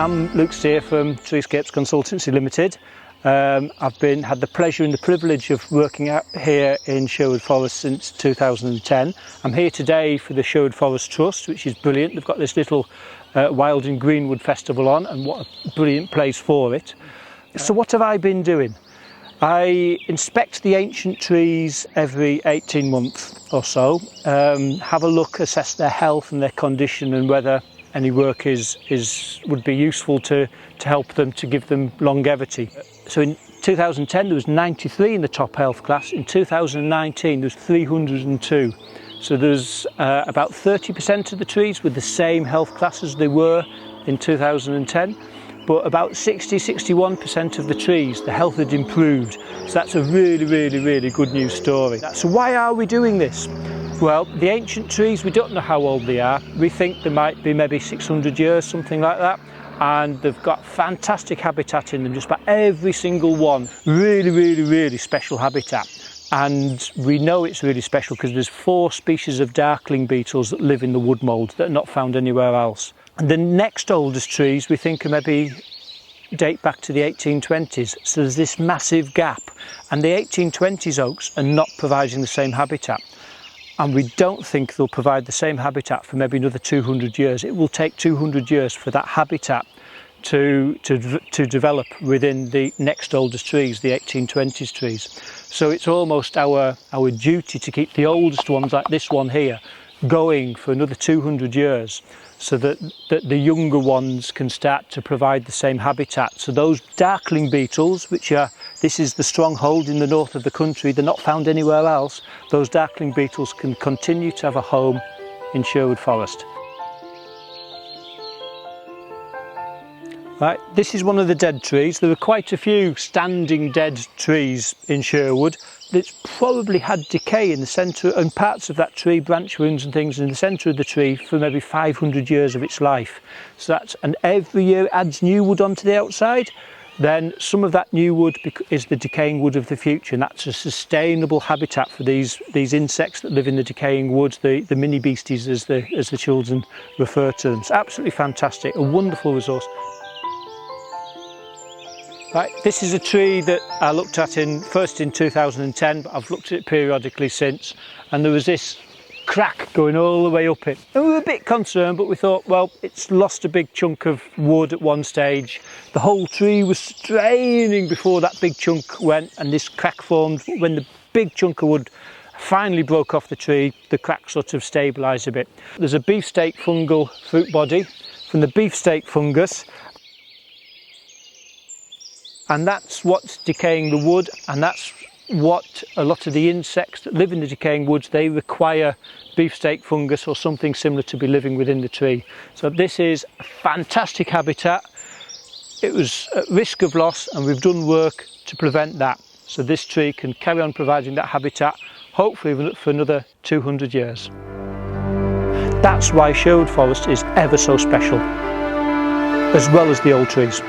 I'm Luke Steer from Treescapes Consultancy Limited. I've had the pleasure and the privilege of working out here in Sherwood Forest since 2010. I'm here today for the Sherwood Forest Trust, which is brilliant. They've got this little Wild and Greenwood Festival on, and what a brilliant place for it. So what have I been doing? I inspect the ancient trees every 18 months or so, have a look, assess their health and their condition, and whether any work would be useful to help them, to give them longevity. So in 2010 there was 93 in the top health class. In 2019 there was 302. So there's about 30% of the trees with the same health class as they were in 2010. But about 60–61% of the trees, the health had improved. So that's a really good news story. So why are we doing this? Well, the ancient trees, we don't know how old they are. We think they might be maybe 600 years, something like that. And they've got fantastic habitat in them, just about every single one. Really special habitat. And we know it's really special because there's 4 species of darkling beetles that live in the wood mould that are not found anywhere else. And the next oldest trees we think are maybe date back to the 1820s. So there's this massive gap. And the 1820s oaks are not providing the same habitat. And we don't think they'll provide the same habitat for maybe another 200 years. It will take 200 years for that habitat to develop within the next oldest trees, the 1820s trees. So it's almost our duty to keep the oldest ones, like this one here, going for another 200 years, so that the younger ones can start to provide the same habitat. So those darkling beetles, this is the stronghold in the north of the country, they're not found anywhere else. Those darkling beetles can continue to have a home in Sherwood Forest. Right, this is one of the dead trees. There are quite a few standing dead trees in Sherwood that's probably had decay in the centre, and parts of that tree, branch wounds and things in the centre of the tree for maybe 500 years of its life. So and every year it adds new wood onto the outside. Then some of that new wood is the decaying wood of the future, and that's a sustainable habitat for these insects that live in the decaying wood, the mini beasties as the children refer to them. It's absolutely fantastic, a wonderful resource. Right, this is a tree that I looked at first in 2010, but I've looked at it periodically since, and there was this crack going all the way up it. And we were a bit concerned, but we thought, well, it's lost a big chunk of wood at one stage. The whole tree was straining before that big chunk went, and this crack formed. When the big chunk of wood finally broke off the tree, the crack sort of stabilised a bit. There's a beefsteak fungal fruit body from the beefsteak fungus, and that's what's decaying the wood, and that's what a lot of the insects that live in the decaying woods, they require beefsteak fungus or something similar to be living within the tree. So this is a fantastic habitat. It was at risk of loss, and we've done work to prevent that. So this tree can carry on providing that habitat, hopefully for another 200 years. That's why Sherwood Forest is ever so special, as well as the old trees.